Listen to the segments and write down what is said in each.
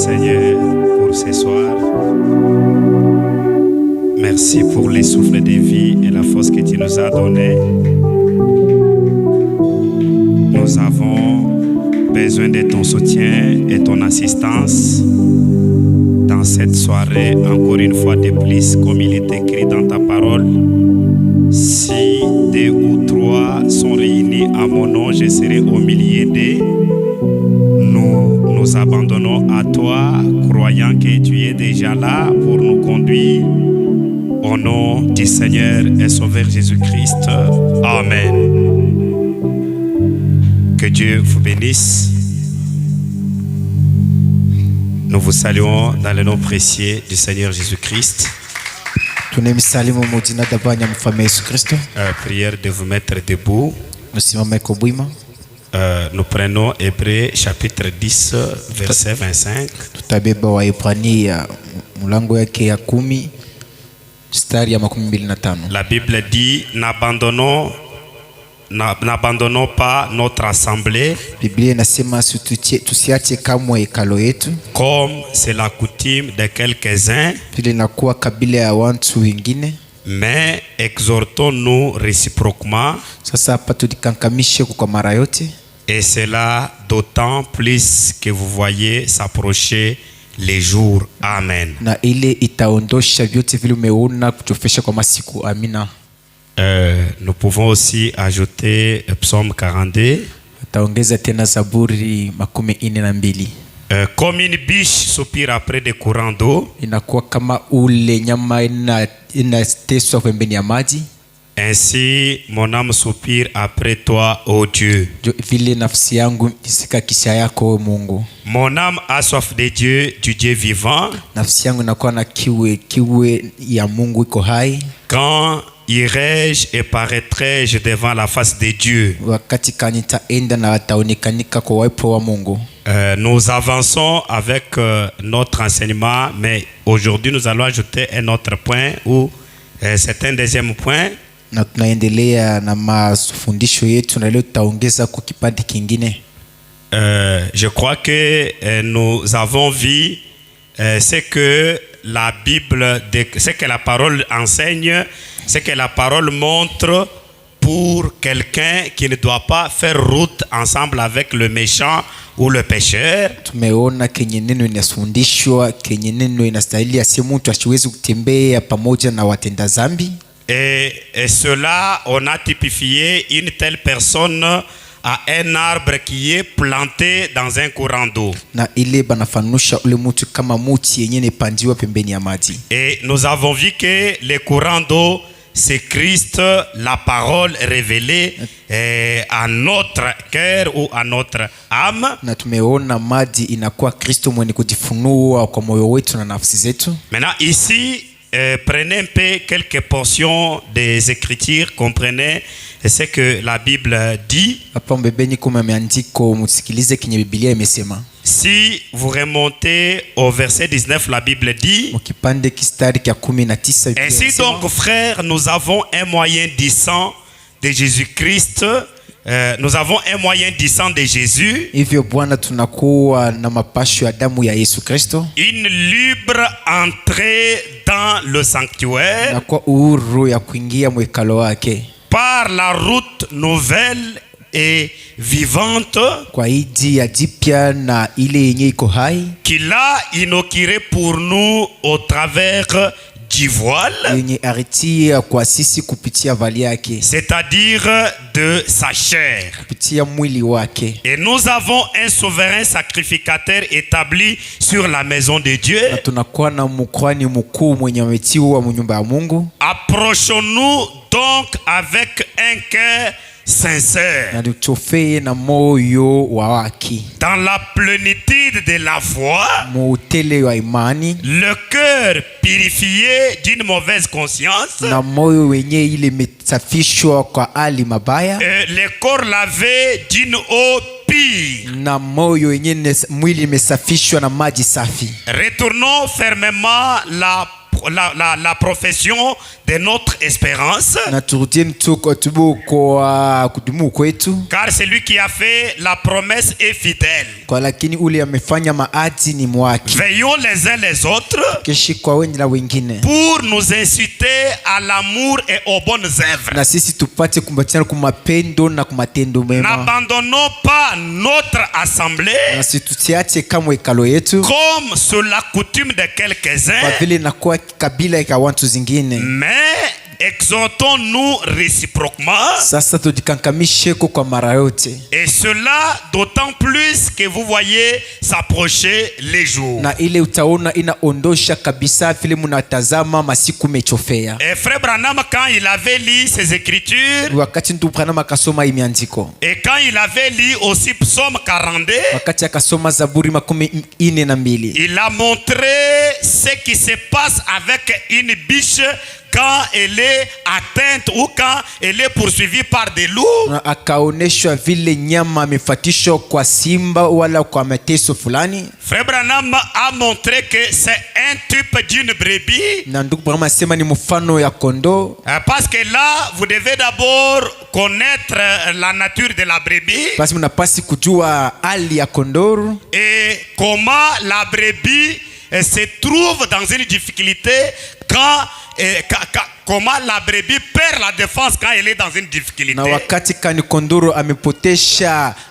Seigneur pour ce soir. Merci pour les souffles de vie et la force que tu nous as donnée. Nous avons besoin de ton soutien et ton assistance dans cette soirée, encore une fois de plus, comme il est écrit dans ta parole. Si 2 ou 3 sont réunis à mon nom, je serai au milieu d'eux. Nous abandonnons à toi, croyant que tu es déjà là pour nous conduire. Au nom du Seigneur et Sauveur Jésus-Christ. Amen. Que Dieu vous bénisse. Nous vous saluons dans le nom précieux du Seigneur Jésus-Christ. Prière de vous mettre debout. Nous prenons Hébreux chapitre 10 verset 25. La Bible dit n'abandonnons pas notre assemblée comme c'est la coutume de quelques-uns, mais exhortons-nous réciproquement, et cela d'autant plus que vous voyez s'approcher les jours. Amen. Nous pouvons aussi ajouter Psaume 42. Comme une biche soupire après des courants d'eau, ainsi mon âme soupire après toi, ô Dieu. Mon âme a soif de Dieu, du Dieu vivant. Quand irai-je et paraîtrai-je devant la face de Dieu? Nous avançons avec notre enseignement, mais aujourd'hui nous allons ajouter un autre point, ou c'est un deuxième point. Je crois que nous avons vu ce que la Bible, ce que la parole enseigne, ce que la parole montre pour quelqu'un qui ne doit pas faire route ensemble avec le méchant ou le pécheur. Et cela, on a typifié une telle personne à un arbre qui est planté dans un courant d'eau. Et nous avons vu que le courant d'eau, c'est Christ, la parole révélée à notre cœur ou à notre âme. Maintenant ici, prenez un peu quelques portions des Écritures, comprenez ce que la Bible dit. Si vous remontez au verset 19, la Bible dit: ainsi donc, frères, nous avons un moyen du sang de Jésus-Christ. Nous avons un moyen du sang de Jésus, une libre entrée dans le sanctuaire par la route nouvelle et vivante qu'il a inaugurée pour nous au travers du voile, c'est-à-dire de sa chair. Et nous avons un souverain sacrificateur établi sur la maison de Dieu. Approchons-nous donc avec un cœur sincère, dans la plénitude de la foi, le cœur purifié d'une mauvaise conscience, le corps lavé d'une eau pure. Retournons fermement la profession de notre espérance, car celui qui a fait la promesse est fidèle. kwa lakini ule amefanya maadi ni mwake. Veillons les uns les autres Kishi kwa wengi na wengine, pour nous inciter à l'amour et aux bonnes œuvres. na sisi tupate kumbatiana kumapendo na kumatendo mema. N'abandonnons pas notre assemblée Na situtiache kama hekalo yetu comme sur la coutume de kwa quelques-uns, vile nakuwa kabila ya watu zingine. mais exhortons-nous réciproquement, Sasa tujikankamishe kwa mara yote, et cela d'autant plus que vous voyez s'approcher les jours. na ile utaona inaondosha kabisa vile munatazama masiku mechofea. Et Frère Branham, quand il avait lu ses écritures, Wakati ndugu Branham akasoma imiandiko, et quand il avait lu aussi Psaume 42, wakati akasoma Zaburi 42, il a montré ce qui se passe avec une biche quand elle est atteinte ou quand elle est poursuivie par des loups. na akaoneshwa vile nyama amefatishwa kwa simba wala kwa mateso fulani. Frère Branham a montré que c'est un type d'une brebis, Na ndugu Branham asema ni mfano ya kondoo, parce que là vous devez d'abord connaître la nature de la brebis basi mnapasi kujua hali ya kondoo et comment la brebis se trouve dans une difficulté comment la brebis perd la défense quand elle est dans une difficulté. na wakati kani kondoro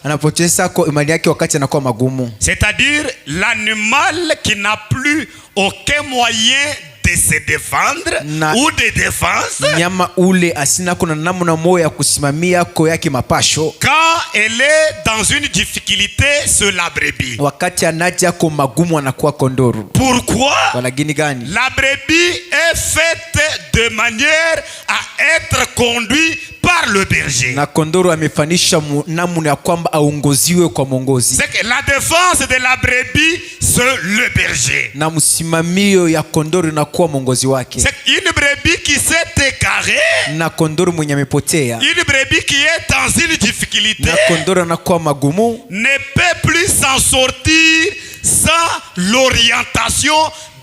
anapoteza kwa imani yake wakati anakuwa magumu. C'est-à-dire l'animal qui n'a plus aucun moyen de se défendre ou de défense, nyama ule asina kuna namna moja ya kusimamia ko yake mapasho quand elle est dans une difficulté sur la brebis. wakati anaja ko magumu anakuwa kondoro. Pourquoi? Wala gini gani? La brebis est faite de manière à être conduit par le berger. Na kondoro amefanisha namna ya kwamba aongoziwe kwa mwongozi. C'est que la défense de la brebis c'est le berger. Na msimamio ya kondoro na kuwa mwongozi wake. C'est une brebis qui s'est égarée. Na kondoro mwenye amepotea. Une brebis qui est dans une difficulté. Na kondoro anakuwa magumu. Ne peut plus s'en sortir sans l'orientation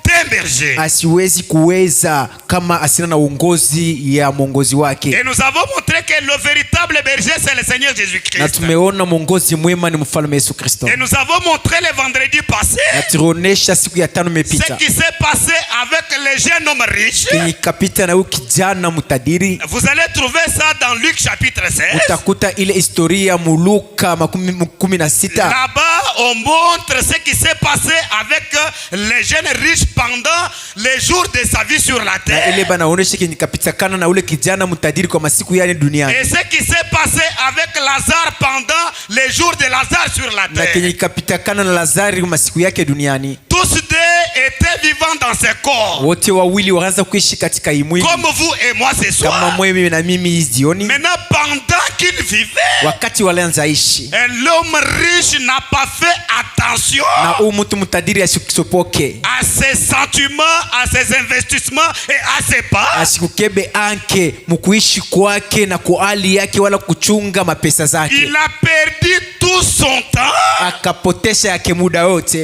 d'un berger. Asiwezi kuweza kama asina na uongozi ya mwongozi wake. Et nous avons montré que le véritable berger c'est le Seigneur Jésus-Christ. Na tumeona mwongozi mwema ni mfalme Yesu Kristo. Et nous avons montré le vendredi passé Na tuonesha siku ya tano imepita ce qui s'est passé avec les jeunes hommes riches. Kenye kapita na huyu kijana mutadiri. Vous allez trouver ça dans Luc chapitre 16. Utakuta ile historia Muluka 16. Là-bas on montre ce qui s'est passé avec les jeunes riches pendant les jours de sa vie sur la terre. Na ile banaonesha kenye kapita kana na ule kijana mutadiri kwa masiku yale duniani. Et ce qui s'est passé avec Lazare pendant les jours de Lazare sur la Na terre. kenye kapita kana na Lazari kwa masiku yake duniani. Tous deux étaient vivants dans ce corps. Wote wawili wakaanza kuishi katika mwili. Comme vous et moi ce soir. Kama mimi na mimi jioni. Maintenant pendant qu'ils vivaient, wakati walianza ishi, l'homme riche n'a pas fait attention na huyu mtu mtajiri asikisopoke à ses sentiments, à ses investissements et à ses pas. Asikukebe anke mkuishi kwake na kwa hali yake wala kuchunga mapesa zake. Il a perdu tout son temps. Akapotesha yake muda wote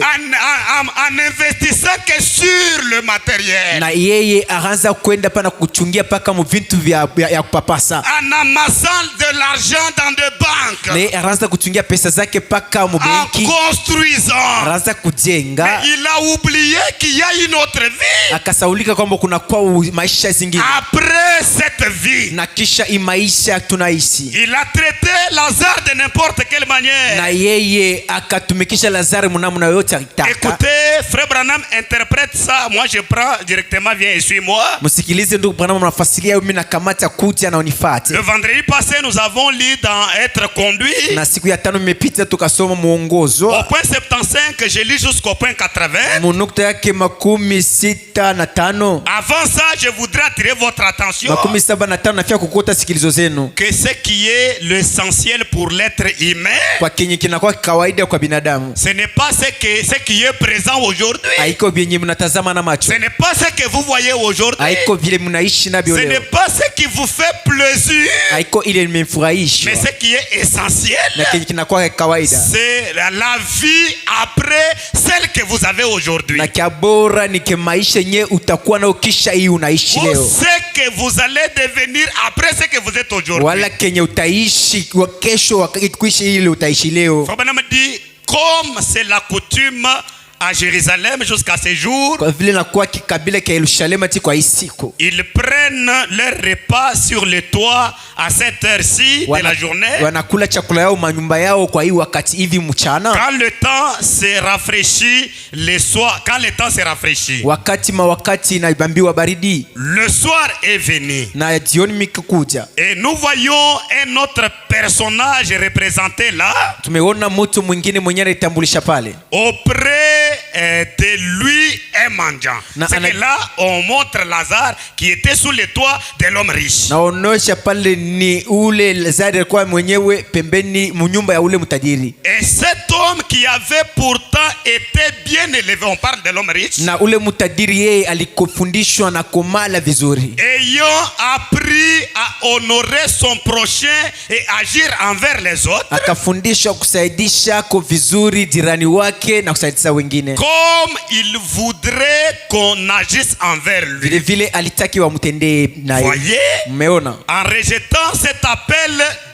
en investissant que sur le matériel. Na yeye akaanza kwenda pana kuchungia paka mu vitu vya kupapasa. En amassant de l'argent dans des banques. Na yeye akaanza kuchungia pesa zake paka mu benki. En construisant. Akaanza kujenga. Mais il a oublié qu'il y a une autre vie. Akasaulika kwamba kuna kwa maisha zingine. Après cette vie. Na kisha maisha tunaishi. Il a traité Lazare de n'importe quelle manière. Na yeye akatumikisha Lazare mnamna yote alitaka. Écoutez, frère Branham interprète ça. Moi je prends directement, viens et suis-moi. Msikilize ndugu Branham anafasiria mimi na kamata kuja na unifuate. Le vendredi passé nous avons lu dans Être conduit. Na siku ya tano imepita tukasoma muongozo. Au point 75 que je lis jusqu'au point 80. Munukta yake 65. Avant ça, je voudrais attirer votre attention. 75 nafia kukota sikilizo zenu. Que ce qui est l'essentiel pour l'être humain. Kwa kenye kinakuwa kawaida kwa binadamu. Ce n'est pas ce qui est présent aujourd'hui. Haiko vyenye mnatazama na macho. Ce n'est pas ce que vous voyez aujourd'hui. Haiko vile mnaishi navyo leo. Ce n'est pas ce qui vous fait plaisir. Haiko ile mmefurahisha. Mais ce qui est essentiel. Na kenye kinakuwa kawaida. C'est la vie après celle que vous avez aujourd'hui. Na kiabora ni ke maisha yenye utakuwa na ukisha hii unaishi leo. Ce que vous allez devenir après ce que vous êtes aujourd'hui. Wala kenye utaishi kwa kesho kuishi ile utaishi leo. Fabana me dit comme c'est la coutume à Jérusalem jusqu'à ce jour, ils prennent leur repas sur le toit à cette heure-ci de la journée. Quand le temps se rafraîchit, le soir, quand le temps se rafraîchit, le soir est venu. Et nous voyons un autre personnage représenté là. Auprès de lui un mendiant. C'est que là on montre Lazare qui était sous le toit de l'homme riche. Et cet homme qui avait pourtant été bien élevé, on parle de l'homme riche, ayant appris à honorer son prochain et agir envers les autres, comme il voudrait qu'on agisse envers lui. Voyez, en rejetant cet appel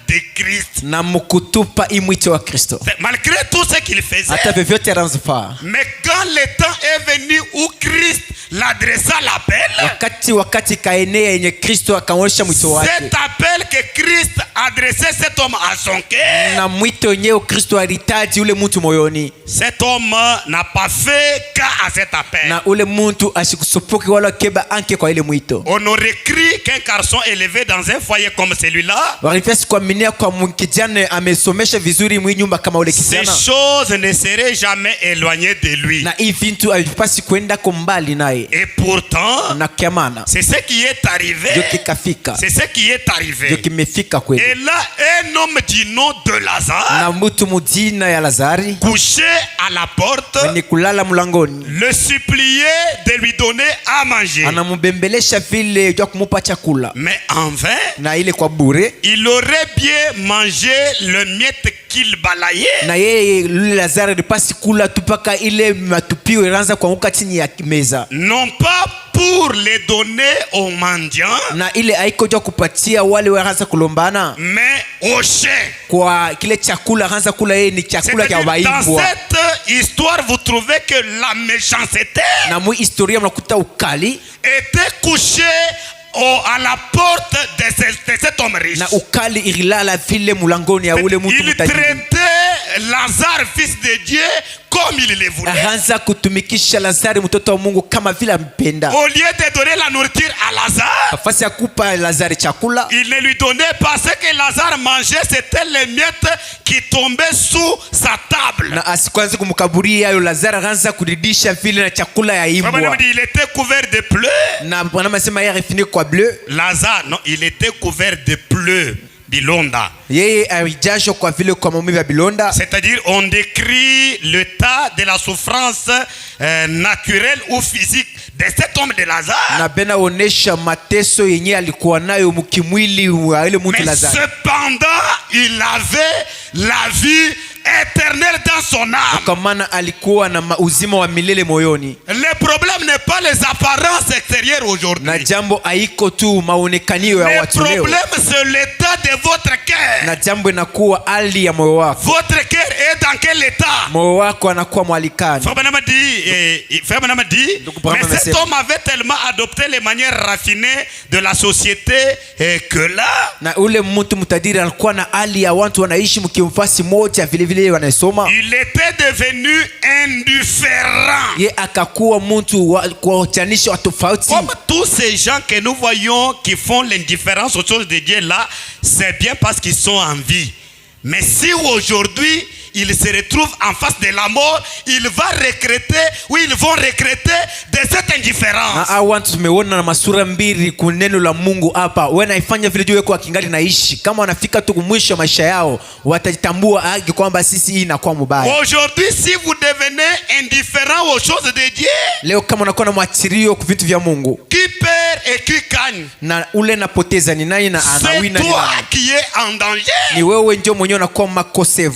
de Christ, malgré tout ce qu'il faisait, mais quand le temps est venu où Christ l'adressa l'appel, cet appel que Christ adressait cet homme à son cœur, cet homme n'a pas fait cas à cet appel. On aurait cru qu'un garçon élevé dans un foyer comme celui-là, ces choses ne seraient jamais éloignées de lui. Et pourtant, c'est ce qui est arrivé. C'est ce qui est arrivé. Et là, un homme du nom de Lazare, couché à la porte, le suppliait de lui donner à manger. Mais en vain, il aurait bien mangé le miette qu'il balayait, non pas pour les donner aux mendiants, mais aux chiens. Dans cette histoire, vous trouvez que la méchanceté était couchée à la porte de cet homme riche. Il traitait Lazare, fils de Dieu, comme il le voulait. Au lieu de donner la nourriture à Lazare, il ne lui donnait pas ce que Lazare mangeait, c'était les miettes qui tombaient sous sa table. Il était couvert de pleurs. Lazare, non, il était couvert de pleurs. Bilonda. C'est-à-dire on décrit l'état de la souffrance naturelle ou physique de cet homme de Lazare. Mais cependant il avait la vie éternelle dans son âme. Le problème n'est pas les apparences extérieures aujourd'hui. Le problème c'est l'état de votre cœur. Votre cœur est dans quel état? Frère Branham dit, mais cet homme avait tellement adopté les manières raffinées de la société que là, il était devenu indifférent. Comme tous ces gens que nous voyons qui font l'indifférence aux choses de Dieu là, c'est bien parce qu'ils sont en vie. Mais si aujourd'hui il se retrouve en face de la mort, il va regretter ou ils vont regretter de cette indifférence. Aujourd'hui, si vous devenez indifférent aux choses de Dieu, qui perd et qui gagne? C'est toi qui es en danger.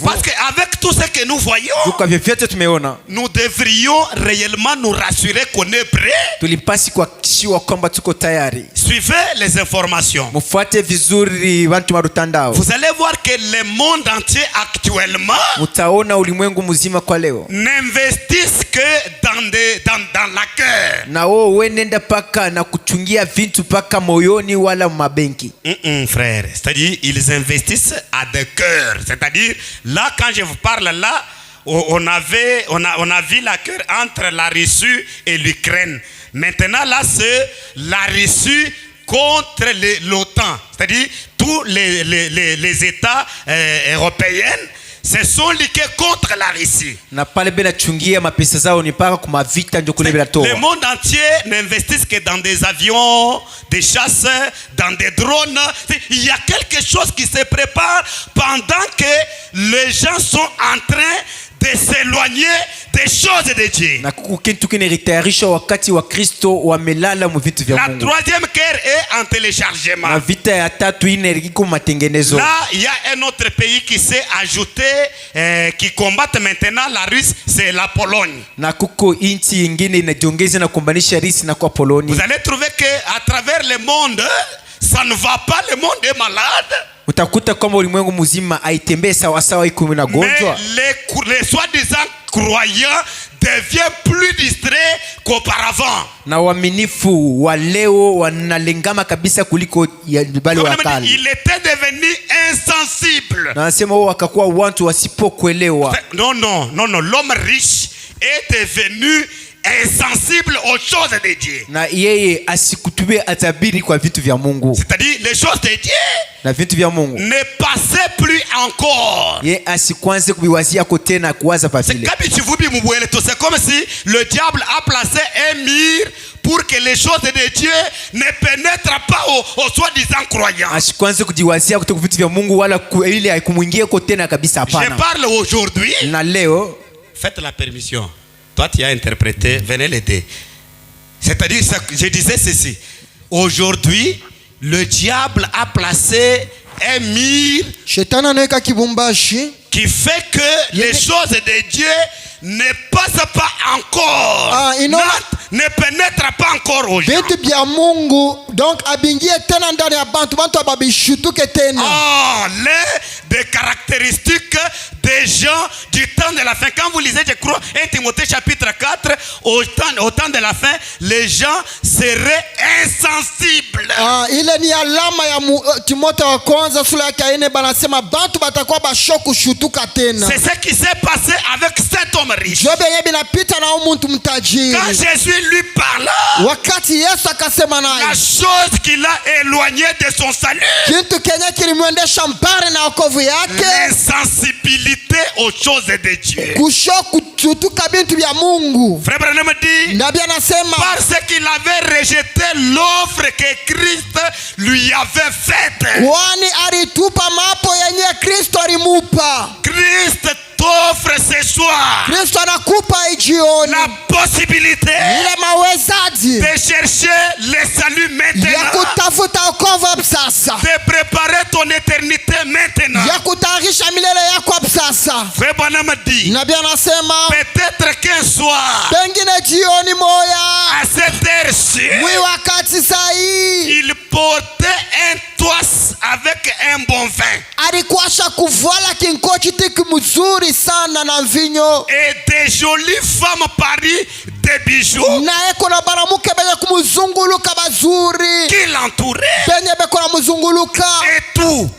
Parce qu'avec avec tout ce que nous voyons, Kwa vyovyote tumeona, nous devrions réellement nous rassurer qu'on est prêt. tulipasi kuhakikishiwa kwamba tuko tayari. Suivez les informations. Mufuate vizuri bantu marutandao. Vous allez voir que le monde entier actuellement Mutaona ulimwengu mzima kwa leo n'investissent que dans la cœur. na wao wenenda paka na kuchungia vitu paka moyoni wala mabenki. Frère, c'est-à-dire ils investissent à de cœur. C'est-à-dire là, quand je vous parle là, on a vu la cœur entre la Russie et l'Ukraine. Maintenant là, c'est la Russie contre l'OTAN. C'est-à-dire tous les États européens se sont liqués contre la Russie. Na pale bena chungia mapesa zao ni paka kuma vita ndio kule bila toa. Le monde entier n'investit que dans des avions, des chasseurs, dans des drones. Il y a quelque chose qui se prépare pendant que les gens sont en train de s'éloigner des choses de Dieu. Na kitu kinaritayarisha wakati wa Kristo wamelala mu vitu vya Mungu. La troisième guerre est en téléchargement. Na vita ya tatu ine iko matengenezo. Là, il y a un autre pays qui s'est ajouté, qui combat maintenant la Russie, c'est la Pologne. Na kuko inchi nyingine inajiongeza na kumbanisha Russia na kwa Polonia. Vous allez trouver que à travers le monde, ça ne va pas, le monde est malade. Utakuta kwamba ulimwengu mzima haitembei sawa sawa, iko na gonjwa. Mais les soi-disant croyants deviennent plus distraits qu'auparavant. Na waaminifu wa leo wanalengama kabisa kuliko bali wa kale. Il était devenu insensible. Na nasema wao wakakuwa watu wasipokuelewa. Non, l'homme riche est devenu insensible aux choses de Dieu. Na yeye asikutubie atabiri kwa vitu vya Mungu. C'est-à-dire les choses de Dieu. Na vitu vya Mungu ne passez plus encore. Ye asikwanze kubiwazia kote na kuwaza pafile. C'est comme si le diable a placé un mur pour que les choses de Dieu ne pénètrent pas aux soi-disant croyants. Asikwanze kujiwazia kutoka vitu vya Mungu wala ile haikumuingie kote na kabisa hapana. Je parle aujourd'hui. Na leo faites la permission. Toi tu as interprété, venez l'aider. C'est-à-dire je disais ceci. Aujourd'hui le diable a placé un mur qui fait que les choses de Dieu ne passent pas encore, ne pénètrent pas encore aux gens. Donc l'un des caractéristiques des gens du temps de la fin. Quand vous lisez, je crois, 1 Timothée chapitre 4, au temps de la fin, les gens seraient insensibles. C'est ce qui s'est passé avec cet homme riche. Quand Jésus lui parla, la chose qui l'a éloigné de son salut, l'insensibilité aux choses de Dieu. Frère Branham dit, parce qu'il avait rejeté l'offre que Christ lui avait faite. Christ t'offre ce soir la possibilité de chercher le salut maintenant, de préparer ton éternité maintenant. Frère Branham dit, peut-être qu'un soir, à cette heure-ci, il portait un toit avec un bon vin et des jolies femmes paries des bijoux qui l'entouraient et tout.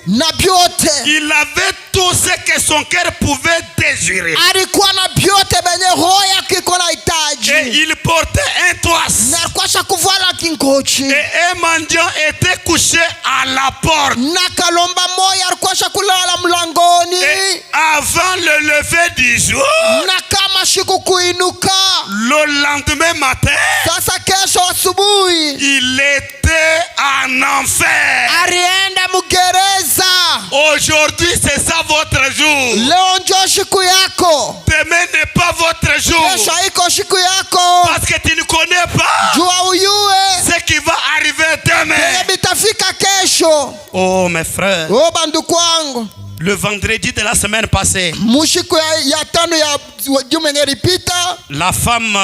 Il avait tout ce que son cœur pouvait désirer. Et il portait un toit. Et un mendiant était couché à la porte. Et avant le lever du jour, le lendemain matin, il était en enfer. Aujourd'hui c'est ça votre jour. Demain n'est pas votre jour. Parce que tu ne connais pas ce qui va arriver demain. Oh mes frères, le vendredi de la semaine passée, mushiku ya tano ya juma iliyopita, la femme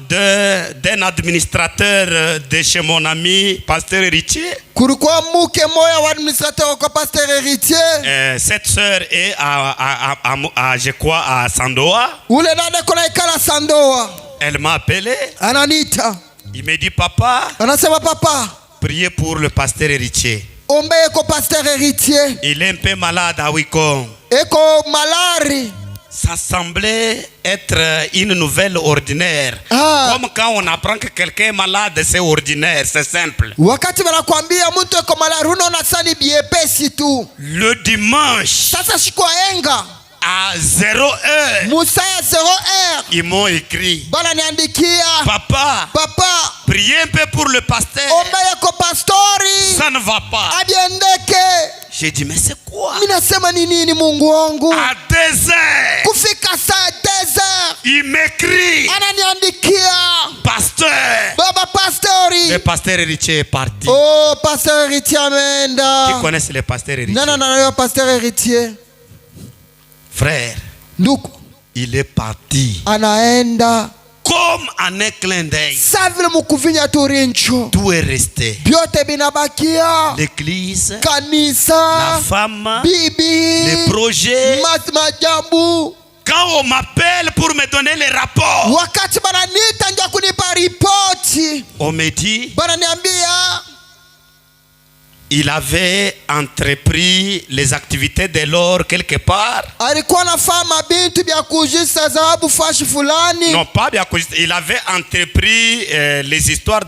d'un administrateur de chez mon ami Pasteur Héritier, kulikuwa mke moya wa administrateur kwa Pasteur Héritier. Cette sœur est à je crois à Sandoa. Ule dada kuna ikala Sandoa. Elle m'a appelé. Ananita. Il me dit papa, Anasema papa, priez pour le Pasteur Héritier. ombeye ko Pasteur Héritier. Il est un peu malade à Wicom. Eko malari. Ça semblait être une nouvelle ordinaire. Comme quand on apprend que quelqu'un est malade, c'est ordinaire, c'est simple. Wakati wanakuambia mtu eko malari unaona sani biepesi tu. Le dimanche, Sasa siku enga à 0h, Musaya 0h, ils m'ont écrit, bana niandikia, papa, papa, priez un peu pour le pasteur. ombeye ko pastori. Ça ne va pas. Adiendeke. J'ai dit, mais c'est quoi? Mimi nasema ni nini Mungu wangu? À 2h, Kufika saa 2h, il m'écrit, ananiandikia, pasteur. baba pastori. Le pasteur Héritier est parti. Oh, Pasteur Héritier Qui ameenda. connaissent le pasteur Héritier? Non, Pasteur Héritier. Frère, Ndugu, il est parti. anaenda. Comme en un clin d'œil. Sa vile mukuvinya turincho. Tout est resté. Byote binabakia. L'église, Kanisa. la femme, Bibi. les projets. Majambu. Quand on m'appelle pour me donner les rapports, Wakati bananita nja kunipa ripoti. on me dit, Bananiambia. il avait entrepris les activités de l'or quelque part. Alikuwa nafanya bintu bya kujisa dhahabu fashi fulani. Non, pas bien. Il avait entrepris les histoires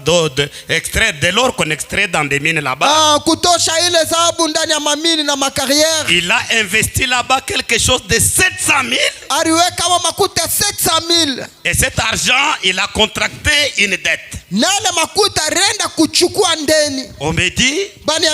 d'extrait de l'or qu'on extrait dans des mines là-bas. Kutosha ile dhahabu ndani ya mamini na makariere. Il a investi là-bas quelque chose de 700 000. Aliweka wa makuta 700,000. Et cet argent, il a contracté une dette. Nale makuta renda kuchukua ndeni. On me dit, Baniambia.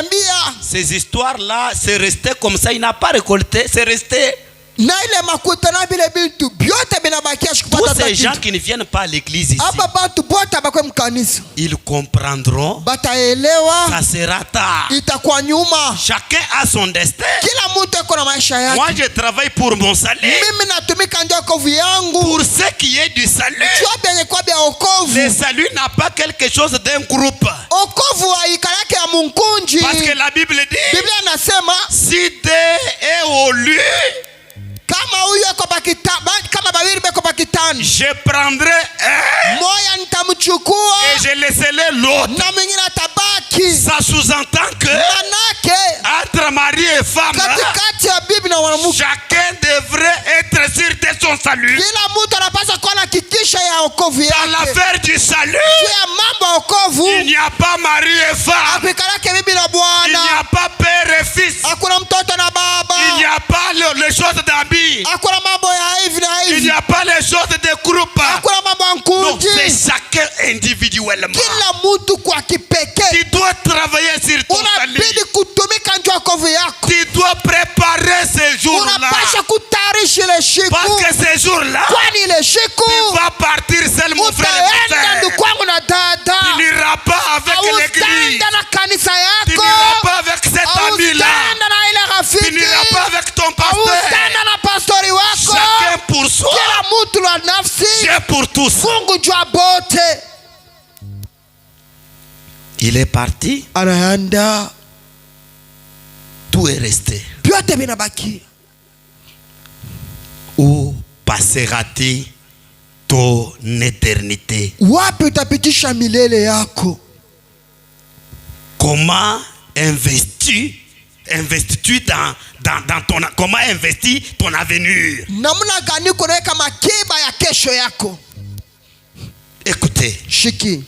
ces histoires-là, c'est resté comme ça. Il n'a pas récolté, c'est resté. Na ile makuta na bile bintu byote binabakia shikupata Tous ces gens qui ne viennent pas à l'église ici, Aba bantu bote bakwe mkanisa. ils comprendront. Bataelewa. Ça sera tard. Itakuwa nyuma. Chacun a son destin. Kila mtu eko na maisha yake. Moi, je travaille pour mon salut. Mimi natumika ndio okovu yangu. Pour ce qui est du salut. Jua benye kwa bia okovu. Le salut n'a pas quelque chose d'un groupe. Okovu haikalake ya munkunji. Parce que la Bible dit, Biblia nasema si deux est au lieu, kama huyu eko pakitani, kama bawili beko pakitani, je prendrai un moya nitamchukua et je laisserai l'autre. na mwingine atabaki. Ça sous-entend que Manake entre mari et femme, katikati ya bibi na mwanamke chacun devrait être sûr de son salut. kila mtu anapaswa kuwa na hakikisho ya wokovu Dans yake. l'affaire du salut, Juu ya mambo ya wokovu il n'y a pas mari et femme. akuikalake bibi na Il n'y bwana, a pas père et fils. hakuna mtoto na baba, Il n'y a pas les choses d'habits. hakuna mambo ya hivi na Il n'y hivi, a pas les choses de groupe. hakuna mambo ya Non, nkunji. c'est chacun individuellement. Kila mtu kwa kipekee Tu dois travailler sur ton salut. unabidi kutumika njoo wokovu yako. Tu dois préparer ces jours-là. Unapasha kutayarisha ile siku, Parce que ces jours-là, kwani ile siku tu vas partir seul, mon frère et ma utaenda sœur. ndugu wangu na dada, Tu n'iras pas avec l'église. utaenda na kanisa Tu yako, n'iras pas avec cet ami-là. utaenda na ile Tu rafiki, n'iras pas avec ton pasteur. utaenda na pastori wako. Chacun pour soi. Kila mtu la nafsi, Dieu pour tous. Mungu jua bote. Il est parti. Anaenda, Tout est resté. vyote vinabaki. Où passera-t-il ton éternité? Wapi utapitisha milele yako? Comment investis-tu dans ton, comment investis ton avenir? Namna gani kunaweka makiba ya kesho yako? Écoutez. Shiki,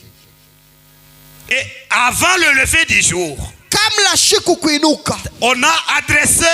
Et avant le lever du jour, kabla siku kuinuka, on a adressé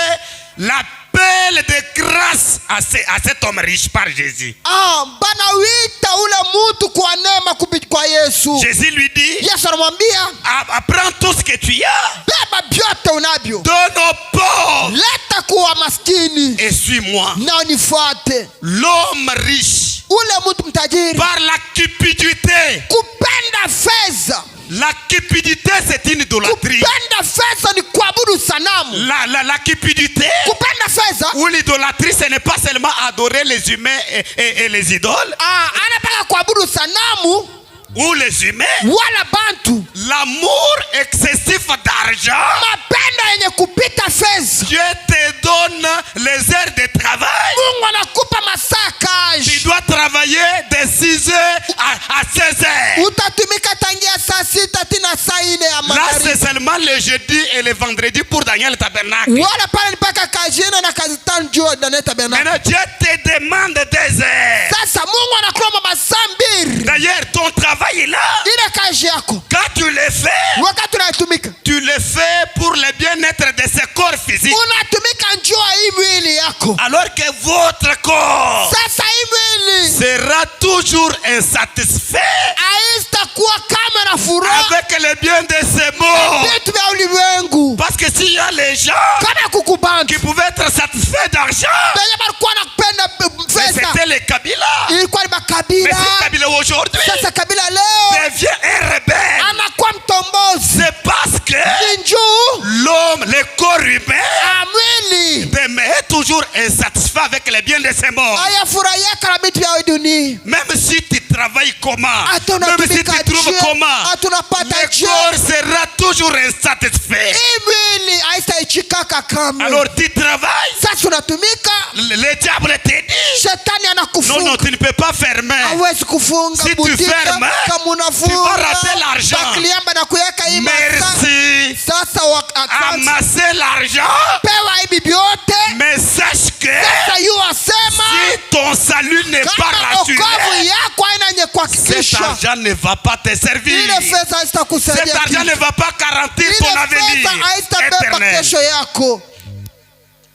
l'appel de grâce à cet homme riche par Jésus. bana wita ule mtu kwa neema kwa Yesu. Jésus lui dit, Yesu anamwambia, apprends tout ce que tu as, beba vyote unavyo, donne aux pauvres leta kuwa maskini et suis-moi. na unifuate. L'homme riche, Ule mtu mtajiri par la cupidité, kupenda fedha La cupidité, c'est une idolâtrie. Kupenda fedha ni kuabudu sanamu. La cupidité Kupenda fedha ou l'idolâtrie, ce n'est pas seulement adorer les humains et les idoles. Anataka kuabudu sanamu Ou les humains. wala bantu. L'amour excessif d'argent. Mapenda yenye kupita fedha. Dieu te donne les heures de travail. Mungu anakupa masaa Tu kazi. dois travailler de 6 heures à 16 heures. Utatumika tangia saa 6 tina saa 4 ya Là, magharibi. c'est seulement le jeudi et le vendredi pour Daniel Tabernacle. Wala pale mpaka kazi yenu na kazi tano juu ndani tabernacle. Maintenant, Dieu te demande des heures. Sasa Mungu anakuomba masaa 2. D'ailleurs, ton travail est là. Ile kazi yako Quand tu le fais, wakati unatumika, tu le fais pour le bien-être de ce corps physique. unatumika njoo hii mwili yako. Alors que votre corps Sasa hii mwili sera toujours insatisfait haitakuwa kama na furaha avec le bien de ce monde. vitu vya ulimwengu. Parce que s'il y a les gens Kama kukubantu qui pouvaient être satisfaits d'argent, benye balikuwa nakupenda mais fedha c'était les Kabila. ilikuwa ni Mais makabila. si Kabila aujourd'hui Sasa kabila leo devient un rebelle, anakuwa mtombozi. c'est parce que Ni njoo l'homme, le corps humain, mwili demeure toujours insatisfait avec les biens de ce monde. ayafurahiaka na vitu vya dunia. Même si tu travailles comment, Hata même si unatumika tu trouves je, comment, hata unapata le je, corps sera toujours insatisfait. hii mwili haitaichikaka kamwe. Alors tu travailles, Sasa unatumika, le diable te dit, shetani non, anakufunga. tu ne peux pas fermer. Hawezi kufunga Si tu butika fermes, kama tu unafunga. vas rater l'argent. Bakliamba na kuyaka hii masaa. Merci. Sasa asante. Amasser l'argent, Pewa hivi vyote. mais sache que Sasa yu asema si ton salut n'est pas kama okovu rassuré, yako haina nye cet kuhakikisha, argent ne va pas te servir. ile fedha Cet haitakusaidia argent kitu. ne va pas garantir Ile ton avenir fedha haitabeba éternel. kesho yako.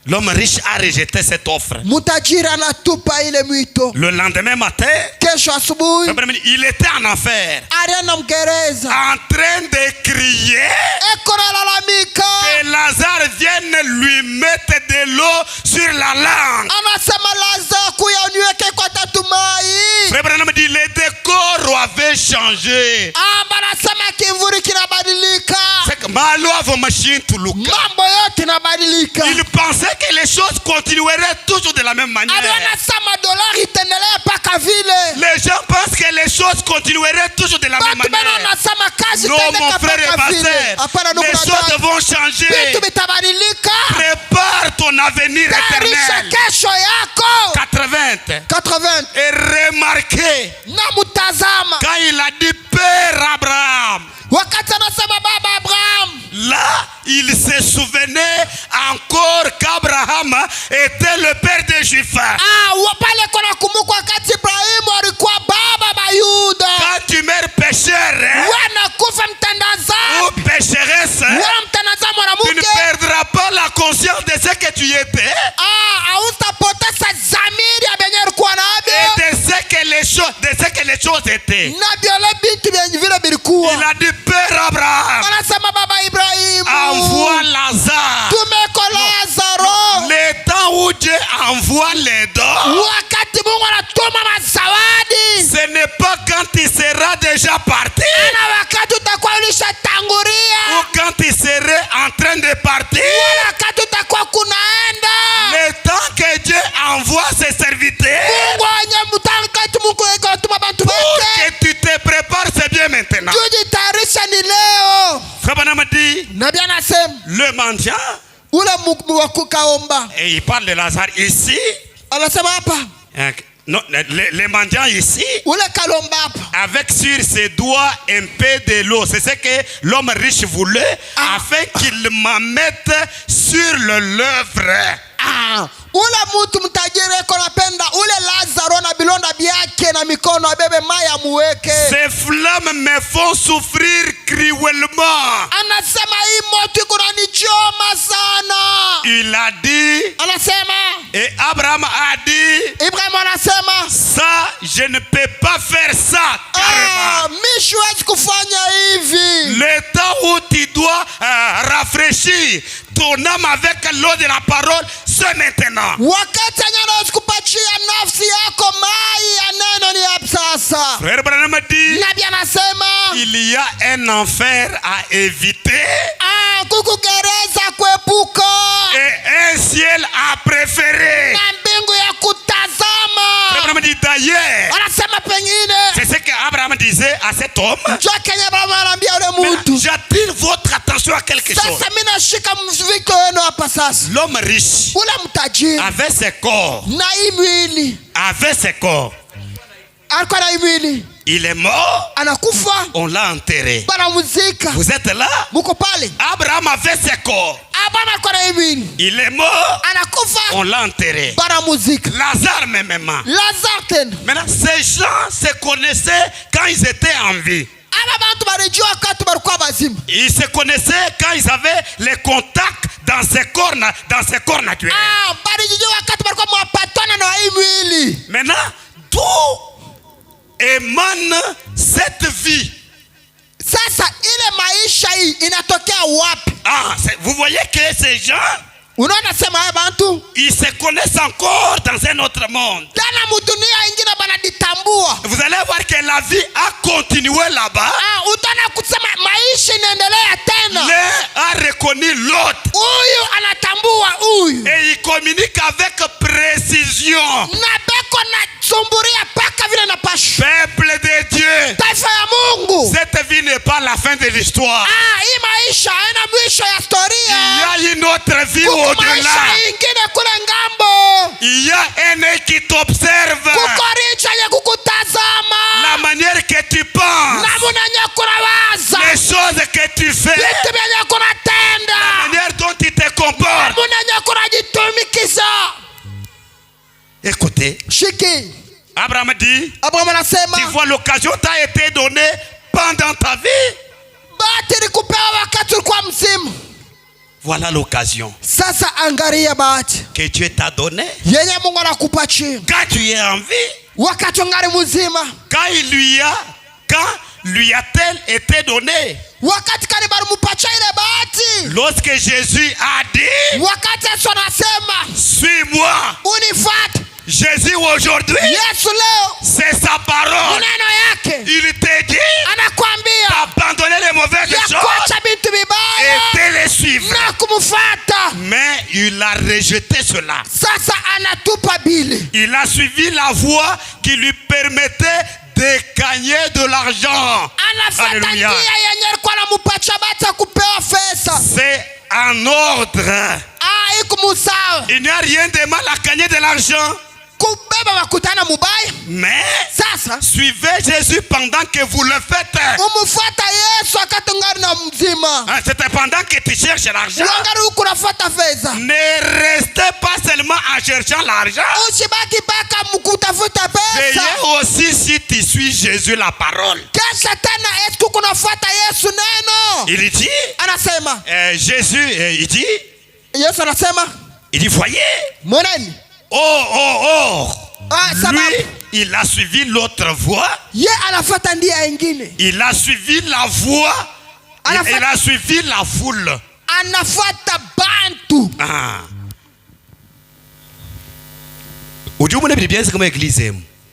L'homme riche a rejeté cette offre. Mutajiri anatupa ile mwito. Le lendemain matin, Kesho asubuhi il était en enfer, ariana mgereza en train de crier eko nalalamika, que Lazare vienne lui mettre de l'eau sur la langue. anasema Lazaro kuya uniweke kwa tatumai. Frère Branham dit le décor avait changé. Anasema kivuli kinabadilika, C'est que malo avo machine to look. mambo yote inabadilika. Il pensait que les choses continueraient toujours de la même manière. Aliona sama dolari itendelea paka vile. Les gens pensent que les choses continueraient toujours de la même Batu bena manière. wanasema kazi Non, mon itendeka frère et paka ma vile. sœur, Hapana ndugu les na choses dada. vont changer. Vitu vitabadilika. Prépare ton avenir Tayarisha éternel. kesho yako. 80. 80 Et remarquez, na mutazama quand il a dit Père Abraham, wakati anasema baba Abraham, là, il se souvenait encore qu'Abraham était le père des Juifs. pale kuna kumbuka wakati Ibrahimu alikuwa baba Bayuda. Quand tu meurs pécheur Wanakufa mtandazaji, ou pécheresse, wana mtandazaji tu ne mwanamke, perdras pas la conscience de ce que tu étais hautapoteza dhamiri ya benye alikuwa et nabyo de ce que les choses étaient. na vyale bintu vyenye vile vilikuwa. Il a dit Père Abraham, Anasema baba Ibrahimu, envoie Lazare. tumeko Lazaro. Le temps où Dieu envoie les dons, Wakati Mungu anatuma mazawadi, ce n'est pas quand il sera déjà parti na wakati utakuwa ulishatangulia, ou quand il serait en train de partir. wakati utakuwa kunaenda. Le temps que Dieu envoie ses serviteurs Mungu wenye mtakati Mungu yake atuma bantu pour bake. que tu te prépares, c'est bien maintenant. Tujitayarisha ni leo. Frère Branham dit, Nabii anasema le mendiant, ule wa kukaomba, et il parle de Lazare ici, anasema hapa non, les mendiants ici, ule kalomba hapa, avec sur ses doigts un peu de l'eau. C'est ce que l'homme riche voulait, afin qu'il m'en mette sur le lèvre. ule mtu mtajiri eko napenda ule Lazaro na bilonda byake na mikono abebe maya muweke. Ces flammes me font souffrir cruellement. Anasema hii moto iko inanichoma sana. Il a dit, Anasema et Abraham a dit, Ibrahim anasema ça, je ne peux pas faire ça carrément. mimi siwezi kufanya hivi. Le temps où tu dois rafraîchir ton âme avec l'eau de la parole, c'est maintenant. Wakati anaweza kupatia nafsi yako mai ya neno ni hapa sasa. Frère Branham dit, Nabii anasema il y a un enfer à éviter kuku gereza kuepuka et un ciel à préférer. na mbingu ya kutazama. Abraham dit d'ailleurs, Anasema pengine c'est ce qu'Abraham disait à cet homme. njoo Kenya baba anaambia yule Mais mtu. j'attire votre attention à quelque chose. Sasa mimi nashika mviko wenu hapa sasa. L'homme riche Ule mtajiri avait ses corps, na hii mwili avait ses corps. alikuwa na hii mwili Il est mort, anakufa on l'a enterré. banamuzika. Vous êtes là? Muko pale. Abraham avait ses corps. Abraham alikuwa na hii mwili Il est mort, anakufa on l'a enterré. banamuzika. Lazare même. Lazaro tena. Maintenant, ces gens se connaissaient quand ils étaient en vie. Aba bantu balijua wakati balikuwa bazima. Ils se connaissaient quand ils avaient les contacts dans ces corps naturels. Balijua wakati balikuwa mwapatana na hii mwili. Maintenant, d'où émane cette vie? Sasa ile maisha hii inatokea wapi? Vous voyez que ces gens, Unaona sema haya bantu ils se connaissent encore dans un autre monde. tena mudunia ingine banaditambua. Vous allez voir que la vie a continué là-bas. Utaona kusema maisha inaendelea tena. L'un a reconnu l'autre. Huyu anatambua huyu. Et il communique avec précision. Na beko na sumburia paka vile na pashu. Peuple de Dieu, Taifa ya Mungu. cette vie n'est pas la fin de l'histoire. Hii maisha haina mwisho ya Il y historia. a une autre vie Kuko au-delà. maisha ingine kule ngambo. Il y a un œil qui t'observe. Kuko richa yenye kukutazama. La manière que tu penses, Namuna yenye kunawaza. les choses que tu fais, Vitu vyenye kunatenda. la manière dont tu te comportes. Namuna yenye kunajitumikiza. Écoutez, Shiki. Abraham dit, Abraham anasema tu vois, l'occasion t'a été donnée pendant ta vie. bahati ilikupewa wakati ulikuwa mzima. Voilà l'occasion Sasa angalia bahati que Dieu t'a donnée. yenye Mungu anakupatia Quand tu es en vie, wakati ungari mzima. quand lui a-t-elle été donnée? Wakati kani balimupatia ile bahati. Lorsque Jésus a dit, Wakati Yesu anasema suis-moi. unifuate. Jésus aujourd'hui, Yesu leo c'est sa parole. maneno yake Il te dit anakwambia d'abandonner les mauvaises ya choses kuacha vitu et vibaya de les suivre. na kumfuata. Mais il a rejeté cela. Sasa anatupa bili. Il a suivi la voie qui lui permettait de gagner de l'argent. Anafuata Alléluia. njia yenye alikuwa anamupatia bahati ya kupewa pesa. C'est en ordre. Iko musawa. Il n'y a rien de mal à gagner de l'argent. Kubeba makutana mubaya. Mais Sasa suivez Jésus pendant que vous le faites. umufuata Yesu wakati ungari na mzima. C'est pendant que tu cherches l'argent. Ungari huku unafuata fedha. Ne restez pas seulement en cherchant l'argent. Usibaki baka mkutafuta pesa. Veillez aussi si tu suis Jésus la parole. Kesha tena esko kunafuata Yesu neno. Il dit, Anasema Jésus, il dit, Yesu anasema voyez, moneni. lui, Sababu il a suivi l'autre voie. ye anafuata ndia ingine. Il a suivi la voie. Il a suivi la foule. Anafuata bantu.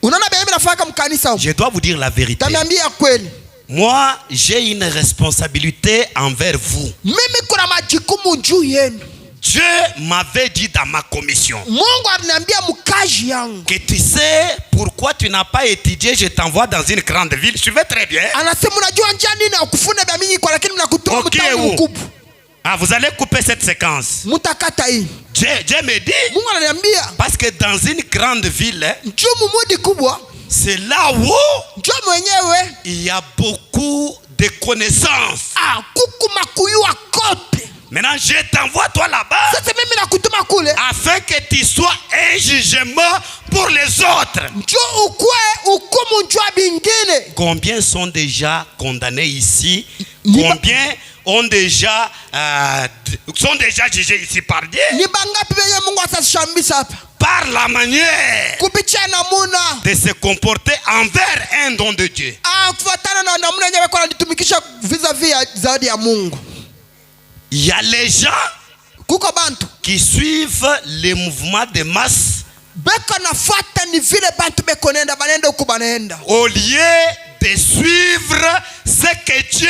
Unaona Biblia inafaka mkanisa huko. je dois vous dire la vérité. Taniambia kweli. Moi, j'ai une responsabilité envers vous. Mimi kuna majukumu juu yenu. Dieu m'avait dit dans ma commission Mungu aliniambia mkaji yangu. que tu sais pourquoi tu n'as pas étudié, je t'envoie dans une grande ville. Suivez très bien. Anasema unajua njia nini ya kufunda vya mingi kwa lakini mnakutuma mtaani mkubwa. Vous allez couper cette séquence. Mutakata hii. Dieu me dit, Mungu ananiambia parce que dans une grande ville, mchumu mudi kubwa c'est là où njoo mwenyewe il y a beaucoup de connaissances. kuku makuyua kote. Maintenant, je t'envoie toi là-bas Sasa mimi nakutuma kule afin que tu sois un jugement pour les autres. njoo ukue hukumu njoo bingine. Combien sont déjà condamnés ici? Combien sont déjà jugés ici par Dieu? Ni bangapi benye Mungu atasishambisha hapa? Par la manière Kupitia namuna de se comporter envers un don de Dieu. kufuatana na namuna yenyewe kwa kutumikisha vis-a-vis zawadi ya Mungu. Il y a les gens Kuko bantu qui suivent les mouvements de masse beka nafuata ni vile bantu beko nenda banenda huko banaenda. au lieu de suivre ce que Dieu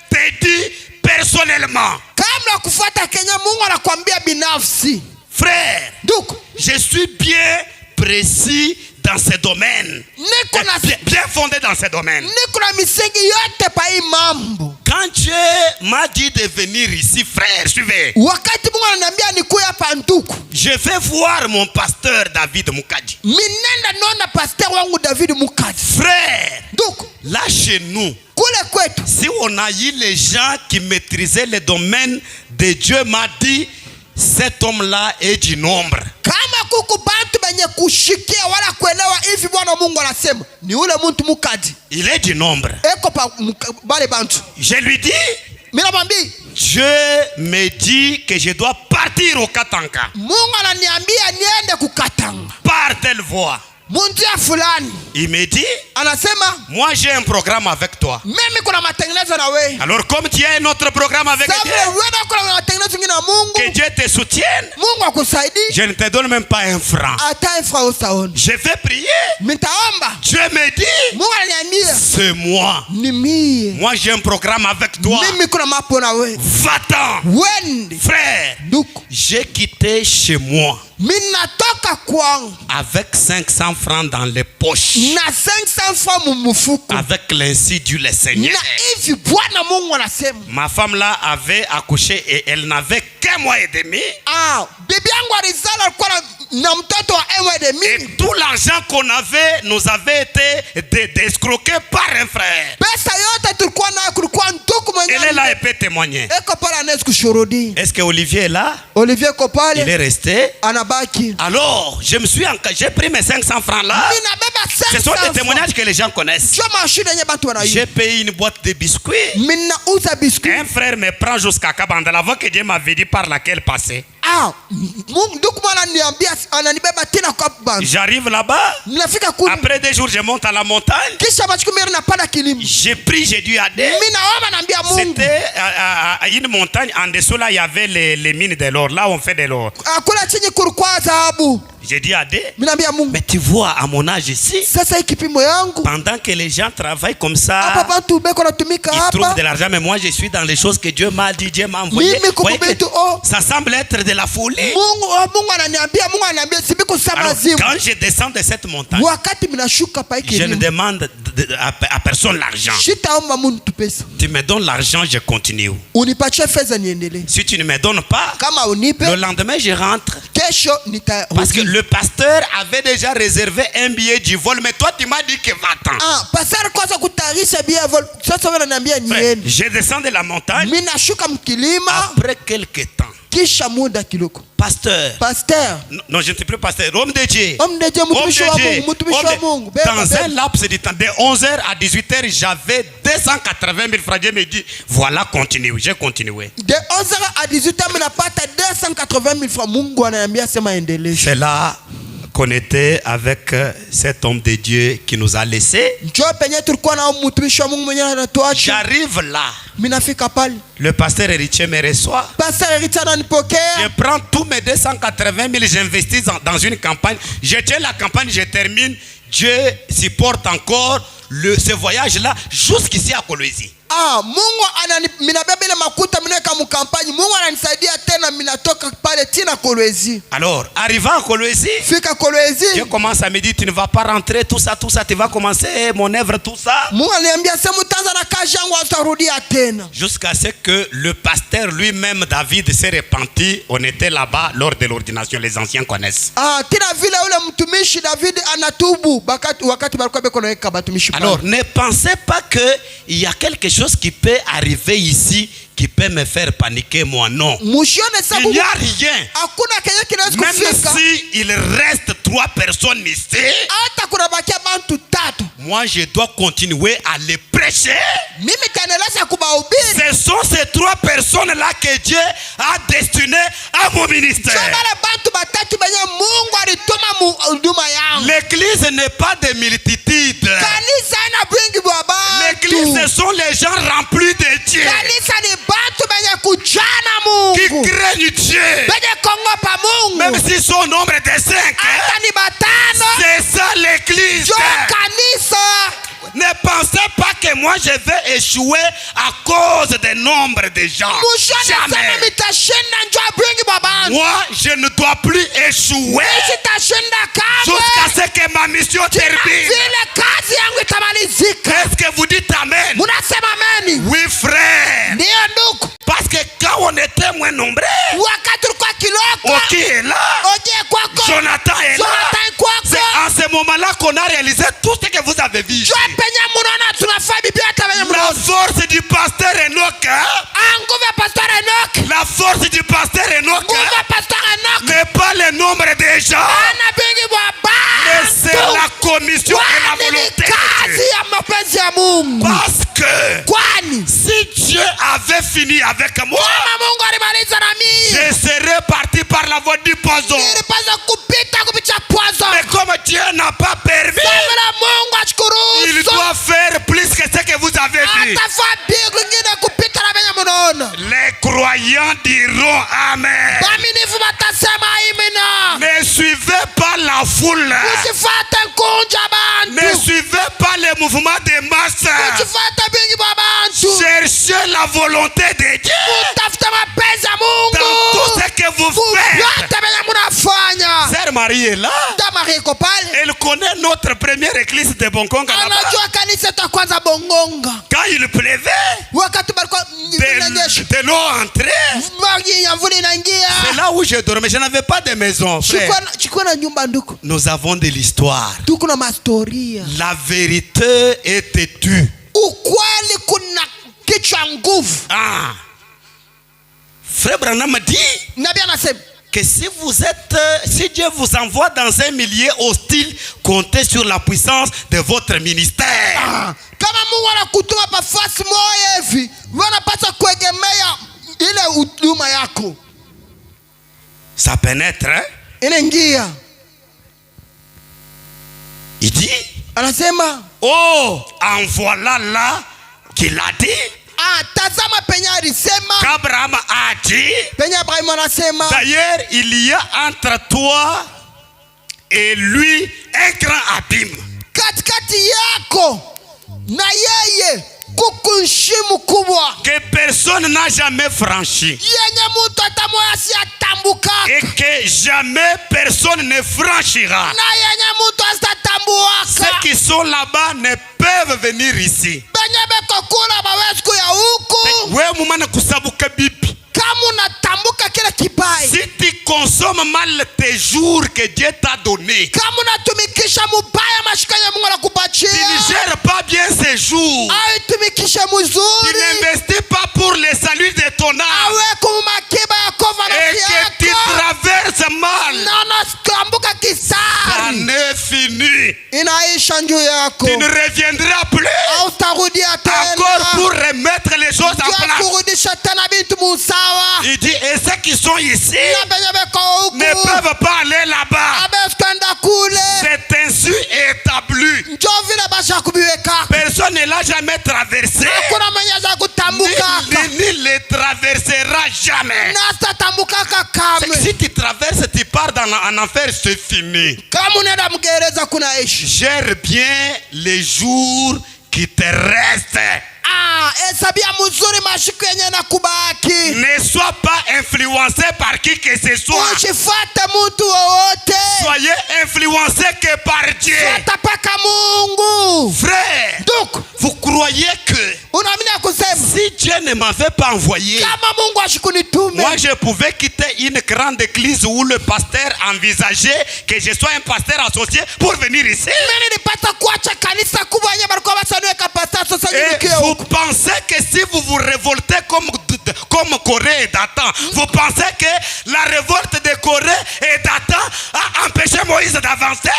te dit personnellement. kabla kufuata Kenya Mungu anakuambia binafsi. Frère, Donc, je suis bien précis dans ce domaine. Bien fondé dans ce domaine. niko na misingi yote pa hii mambo. Quand Dieu m'a dit de venir ici, frère, suivez. Wakati Mungu ananiambia nikuya hapa nduku, Je vais voir mon pasteur David Mukaji. minenda naona pasteur wangu David Mukaji. Frère, Donc, là chez nous, kule kwetu si on a eu les gens qui maîtrisaient le domaine de Dieu, m'a dit, cet homme-là est du nombre. kama kuku bantu benye kushikia wala kuelewa hivi Bwana Mungu anasema, ni ule mtu Mukaji. Il est du nombre. Eko pa bale bantu. Je lui dis, Mimi namwambia, Dieu me dit que je dois partir au Katanga. Mungu ananiambia niende kukatanga. Par telle voie. Mundia fulani Il me dit, anasema, moi j'ai un programme avec toi. mimi kuna matengenezo na wewe. Alors comme tu as un autre programme avec Sababu Dieu, wewe kuna matengenezo ngine na Mungu. que Dieu te soutienne, Mungu akusaidie. je ne te donne même pas un franc. Hata ifra usaoni. Je vais prier. Mitaomba. Dieu me dit, Mungu ananiambia, c'est moi. ni mie. Moi j'ai un programme avec toi. Mimi kuna mapo na wewe. Va-t'en. Wende. Frère, Duku. j'ai quitté chez moi Mimi natoka kwangu avec 500 francs dans les poches. na 500 francs mumufuko. Avec l'ainsi du le Seigneur. Na hivi Bwana Mungu anasema. Ma femme là avait accouché et elle n'avait qu'un mois et demi. Bibi yangu alizala alikuwa na mtoto wa 1 mois et demi. Et tout l'argent qu'on avait nous avait été escroqué par un frère. Pesa yote tulikuwa nayo kulikuwa ndugu mwenyewe. Elle est là et peut témoigner. Eko pale anaweza kushuhudia. Est-ce que Olivier est là? Olivier Kopale. Il est resté. Anabaki. Alors, j'ai pris mes 500 francs là. Mimi nabeba 500. Ce sont des témoignages que les gens connaissent. J'ai payé une boîte de biscuits. Mimi nauza biscuit. Un frère me prend jusqu'à Kabanda, la voie que Dieu m'avait dit par laquelle passer. Mungu mwana niambia ananibeba tena kwa banda. J'arrive là-bas. Ninafika kule. Après 2 jours, je monte à la montagne. Kisha bachukumira napanda kilimo. J'ai pris, j'ai dû aller. Mimi naomba naambia Mungu. C'était à une montagne, en dessous là, il y avait les mines de l'or. Là, on fait de l'or. Akula chini kulikuwa dhahabu. J'ai dit à Dieu, mais tu vois, à mon âge ici, pendant que les gens travaillent comme ça, ils trouvent de l'argent, mais moi je suis dans les choses que Dieu m'a dit, Dieu m'a envoyé. Ça semble être de la folie. Alors, quand je descends de cette montagne, je ne demande à personne l'argent. Tu me donnes l'argent, je continue. Si tu ne me donnes pas, le lendemain je rentre. Parce que le pasteur avait déjà réservé un billet du vol, mais toi tu m'as dit que va-t'en. Je descends de la montagne. Après quelques temps, pasteur, non, je ne suis plus pasteur, homme de Dieu, dans un laps de temps, de 11h à 18h, j'avais 280 000 francs. Dieu me dit, voilà, continue. J'ai continué. De 11h à 18h, je n'ai 280 000 francs. C'est là qu'on était avec cet homme de Dieu qui nous a laissés. J'arrive là. Le pasteur héritier me reçoit. Je prends tous mes 280 000, j'investis dans une campagne. Je tiens la campagne, je termine. Dieu supporte encore ce voyage-là jusqu'ici à Kolwezi. Mungu minabeba ile makuta minaweka mkampani. Mungu ananisaidia tena minatoka pale tina Kolwezi. Alors, arrivant à Kolwezi, fika Kolwezi, Dieu commence à me dire, tu ne vas pas rentrer, tout ça, tu vas commencer mon œuvre, tout ça. Mungu aliniambia sema utaanza na kazi yangu utarudia tena. Jusqu'à ce que le pasteur lui-même, David, s'est repenti. On était là-bas lors de l'ordination, les anciens connaissent. Tina vile ule mtumishi David anatubu wakati balikuwa beko naweka batumishi pale. Alors, ne pensez pas que il y a quelque chose qui peut arriver ici qui peut me faire paniquer, moi, non. Il n'y a rien. Même si il reste 3 personnes ici, moi je dois continuer à les prêcher. Ce sont ces 3 personnes-là que Dieu a destinées à mon ministère. L'église n'est pas de multitudes. L'église, ce sont les gens remplis de Dieu. Qui craignent Dieu. Même si son nombre est de 5. C'est ça l'église. Ne pensez pas que moi je vais échouer à cause du nombre de gens. Mwisho anasema Jamais. mitashinda njoo wingi wa bantu. Moi, je ne dois plus échouer Sitashinda kamwe. jusqu'à ce que ma mission termine. Vile kazi yangu itamalizika. Est-ce que vous dites amen? Munasema ameni? Oui, frère. Ndio ndugu. Parce que quand on était moins nombreux, Wakati tulikuwa kiloko. Oki est là, Oje kwako. Jonathan est là. Jonathan kwako. C'est en ce moment-là qu'on a réalisé tout ce que vous avez vu ici. Njoo penye munaona tunafaa bibi hata wenye La mnaona. force du pasteur Enoch, hein? Nguvu ya Pastor Enoch. La force du pasteur Enoch, Nguvu hein? ya Pastor Enoch. N'est pas le nombre de gens, Ana bingi wa mais c'est bantu. la commission et la Kwani ni volonté de kazi Dieu. ya mapenzi ya Mungu. Parce que Kwani si Dieu avait fini avec moi, kama Mungu alimaliza na mimi, je serais parti par la voie du poison. nilipaswa kupita kupitia poison. Mais comme Dieu n'a pas permis, Kama Mungu il ashukuru. doit faire plus que ce que vous avez vu. Atafaa bingu ingine kupita na venye mnaona. Les croyants diront Amen. Waaminifu watasema amina. Ne suivez pas la foule. Usifuate nkunja Ne bantu. suivez pas le mouvement des masses. Usifuate bingi wa bantu. Cherchez la volonté de Dieu Utafuta mapenzi ya dans tout Mungu. ce que vous faites. Yote venye mnafanya. Sœur Marie est là. Tamari iko pale. Elle connaît notre première église de Bongonga là-bas. Anajua kanisa ta kwanza Bongonga. Quand il pleuvait, Wakati balikuwa inanyesha. de l'eau entrait. Maji ya mvula inaingia. C'est là où je dormais. Je n'avais pas de maison, frère. Chukua na nyumba nduku. Nous avons de l'histoire. Tuko na mastoria. La vérité est têtue. Ukweli kuna kichwa nguvu. Ah. Frère Branham m'a dit Nabii anasema que si Dieu vous envoie dans un milieu hostile, comptez sur la puissance de votre ministère. kama Mungu anakutuma pafasi moja hivi, wanapaswa kuegemea ile huduma yako. Ça pénètre, hein? Inaingia. Il dit, Anasema, oh, en voilà là qu'il a dit. tazama penye alisema. Qu'Abraham a dit. Penye Abrahamu anasema. D'ailleurs, il y a entre toi et lui un grand abîme. Katikati yako na yeye kukuheshimu kubwa. Que personne n'a jamais franchi. Yenye mtu atamoya asiatambuka. Et que jamais personne ne franchira. Na yenye mtu asitambuaka. Ceux qui sont là-bas ne peuvent venir ici. Benye beko kula bawezi kuya huku. Wewe mumana kusabuka bibi. Kama unatambuka kila kibaya. Si tu consommes mal tes jours que Dieu t'a donné, Kama unatumikisha mubaya mashika ya Mungu anakupatia. tu ne gères pas bien ces jours. Au tumikishe Tu mzuri. n'investis pas pour le salut de ton âme. Awe kumakiba ya kova na Et que tu traverses mal. na unatambuka Ça kisari. n'est fini. Inaisha njuu yako. Tu ne reviendras plus Au tarudia tena. encore pour remettre les choses en Ya place. kurudisha tena bintu musawa. Il dit, et ceux qui sont ici Na benye beko huku. ne peuvent pas aller là-bas. Abesi kwenda kule. C'est ainsi établi. Njo vile basha kubiweka. Personne ne l'a jamais traversé. Hakuna mwenye za kutambuka. Ni le traversera jamais. Nasta tambukaka C'est que kamwe. si tu traverses, tu pars en enfer, c'est fini. Kama unaenda mgereza kuna ishi. Gère bien les jours qui te restent. Hesabia mzuri mashiku yenye na kubaki. Ne sois pas influencé par qui que ce soit. Usifuate mtu wowote. Soyez influencé que par Dieu. Fuata paka Mungu. Frère, Donc, vous croyez que unaamini ya kusema si Dieu ne m'avait pas envoyé, kama Mungu ashikunitume, moi je pouvais quitter une grande église où le pasteur envisageait que je sois un pasteur associé pour venir ici. mimi nilipata kuacha kanisa kubwa yenye balikuwa basaniweka pastor sasa Et nikiwa vous huko. pensez que si vous vous révoltez comme Corée et Dathan, vous pensez que la révolte de Corée et Dathan a empêché Moïse d'avancer?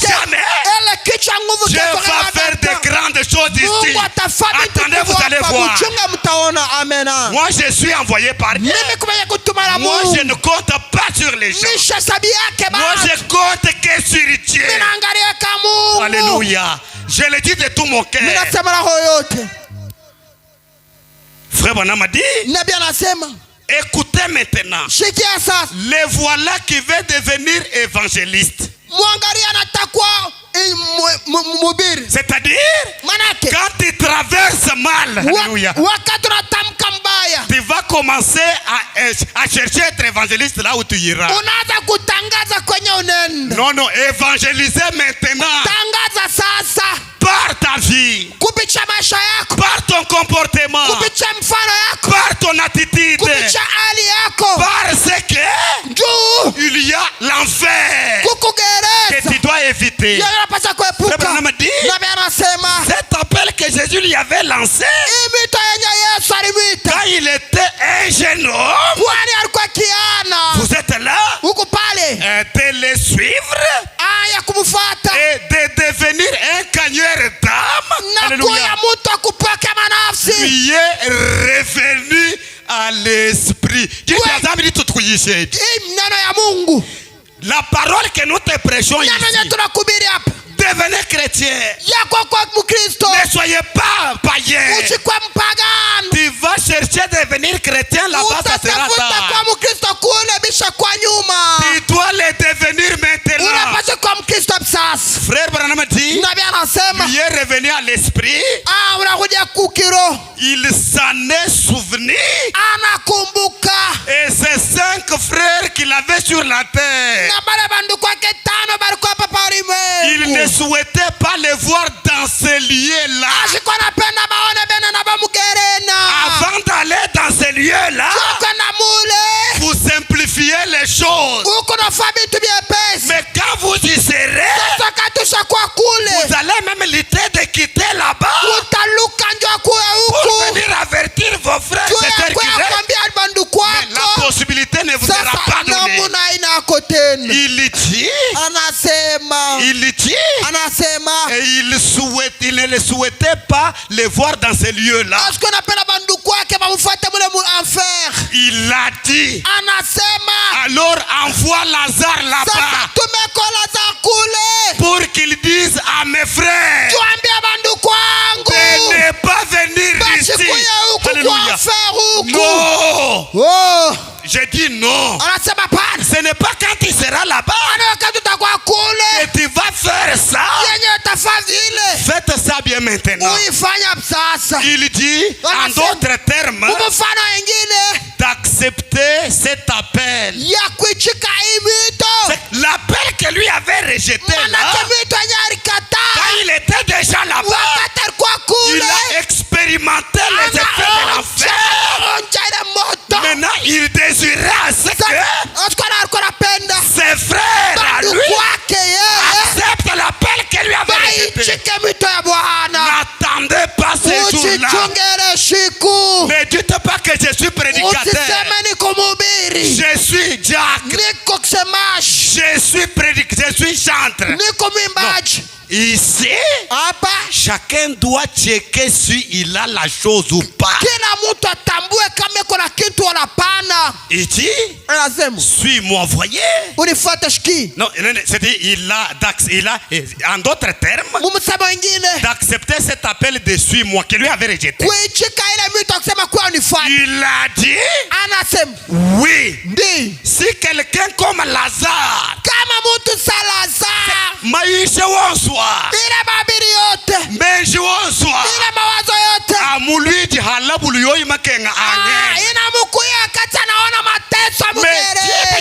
Jamais. Ele kichwa nguvu Dieu keko va faire de grandes choses ici. Mungu atafanya Attendez, vous allez voir. Mchunga mtaona amena. Moi, je suis envoyé par Dieu. Mimi kumenya kutuma na Moi, je Mungu. ne compte pas sur les gens. Misha sabi yake Moi, baba. je compte que sur Dieu. Ninaangalia kama Mungu. Alléluia. Je le dis de tout mon cœur. Ninasema roho yote. Frère Branham a dit, Nabii anasema, écoutez maintenant. shikia sasa. Les voilà qui veulent devenir évangélistes. Mwangalia anatakuwa mhubiri. C'est-à-dire, Manake quand tu traverses mal, alléluia, wakati unatamka mbaya, tu vas commencer à chercher être évangéliste là où tu iras. unaanza kutangaza kwenye unenda. Non, évangéliser maintenant Tangaza sasa par ta vie, kupitia maisha yako, par ton comportement, kupitia mfano yako, par ton attitude, kupitia hali yako, parce que juu il y a l'enfer que kukugereza tu dois éviter. yanapasa kuepuka. Frère Branham dit, Nabii anasema cet appel que Jésus lui avait lancé hii mito yenye Yesu alimwita quand il était un jeune homme, kwani alikuwa kiana vous êtes là, huku pale, de le suivre aya kumfuata et de devenir un gagneur d'âme. na Alléluia. kuya mtu akupoke manafsi. Lui est revenu à l'esprit. Hii neno ya Mungu, La parole que nous te prêchons neno yenye ici, tunakubiri hapa devenez chrétien. yako kwa Mkristo, Ne soyez pas païen. usikwe mpagani. Tu vas chercher à devenir chrétien là-bas, ça sera Utatafuta tard. kwa Mkristo kule bisha kwa nyuma, Tu dois le devenir maintenant. unapaswa kwa Mkristo sasa. Frère Branham dit, Nabii anasema il est revenu à l'esprit, unakuja kukiro, il s'en est souvenu. anakumbuka Et ces 5 frères qu'il avait sur la terre, na bale banduku wake 5 balikuwa hapa il ne ulimwengu. souhaitait pas les voir dans ce lieu-là. Ashikuwa napenda maone bena na bamugerena Avant d'aller dans ce lieu-là, kwenda mule vous simplifiez les choses. huku nafaa vitu vyepesi. Mais quand vous y serez, Sasa katusha kwa kule vous allez même lutter de quitter là-bas utaluka njoo kuwe pour huku venir avertir vos frères et sœurs kuya qui restent. kwambia banduku Mais la wako. possibilité ne vous sera Sasa pas donnée. namuna inako tena, Il dit, anasema et il ne le souhaitait pas les voir dans ce lieu-là. asikuwa napenda banduku wake bamufate mule mu enfer. Il a dit, Anasema alors envoie Lazare sasa là-bas tumekola za kule pour qu'il dise à mes frères tuambia banduku wangu de ne pas venir ici. basikuya huku kwa Alléluia. enfer huku. Non, Oh, j'ai dit non. anasema pana Ce n'est pas quand tu seras là-bas ana wakati utakuwa kule que tu vas faire ça. yenye utafa vile Faites ça bien maintenant. uifanya sasa. Il dit, en d'autres termes, Mfano wengine d'accepter cet appel. ya kuichika hii mito, C'est l'appel que lui avait rejeté là, manake mito yenye alikataa quand il était déjà là-bas. wakati alikuwa Il kule a expérimenté les effets de l'enfer. anaonja ile moto. Maintenant, il désirait à ce que alikuwa napenda ses frères à lui banduku wake yeye acceptent l'appel que lui avait rejeté. baichike mito ya Bwana. N'attendez pas ces jours-là. Usichungele shiku, Ne dites pas que je suis prédicateur. usiseme niko mhubiri, Je suis Jack. niko kusemashi, Je suis prédicateur. Je suis chantre. niko mwimbaji. Ici, Hapa chacun doit checker si il a la chose ou pas. kila mtu atambue kama iko na kitu wala pana. Ici, Anasema suis-moi, voyez. unifuate shiki. Non, c'est-à-dire, il a, en d'autres termes, Mumsema wengine d'accepter cet appel de suis-moi que lui avait rejeté. kuichika ile mito kusema kuwa unifuate. Il a dit, Anasema oui, ndi si quelqu'un comme Lazare, kama mtu salaza maisha wonswa, ile mabiri yote menji wonswa, ile mawazo yote amuliji halabulu yoyi makenga anye. inamukuya kati anaona mateso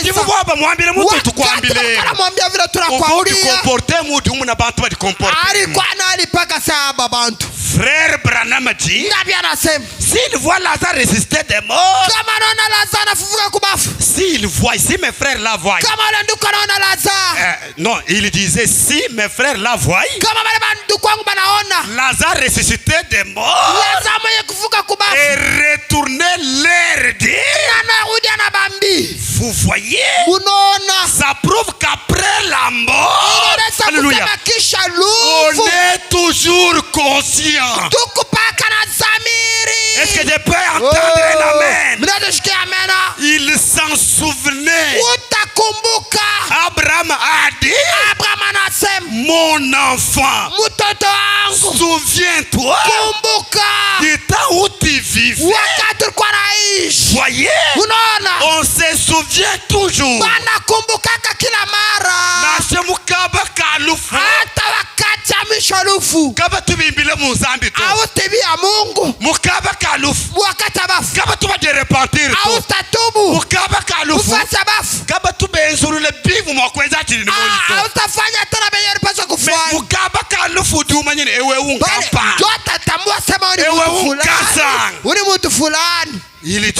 Jibu amugereza. baba mwambile mutu tukwambile. Anamwambia vile Ufodi tunakwambia komporte mutu umuna bantu badi komporte. alikuwa nali paka saba bantu. Frère Branham dit, Nabii anasema s'il voit Lazare résister des morts, kama anaona Lazaro anafufuka kubafu, s'il voit, si mes frères la voient, kama wale ndugu anaona Lazaro, non, il disait, si mes frères la voient, kama wale bandugu wangu banaona Lazare ressuscité des morts Lazaro mwenye kufuka kubafu et retourné leur dire, anarudi anabambi, vous voyez, unaona ça prouve qu'après la mort, inaonyesha alléluia, kusema kisha on lufu est toujours conscient. tukupaka na zamiri. Est-ce que je peux entendre un amen? Mnadoshikia amena. Il s'en souvenait. Utakumbuka Abraham a dit, Abraham anasema mon enfant, mtoto wangu souviens-toi kumbuka du temps où tu vivais. wakati ulikuwa naishi. Voyez, Unaona on se souvient toujours. banakumbukaka kila mara Nashemukaba kalufu. hata wakati wachamisha lufu kaba tubimbile muzambi to autibia Mungu mukaba kalufu wakata bafu kaba tubade repentir to autatubu mukaba kalufu ufasa bafu kaba tubenzulule bivu mwakweza chini ni muli autafanya tena benye pasa kufanya mukaba kalufu dumanyine ewe unkapa jota tambua sema ewe unkasa uni mtu fulani ili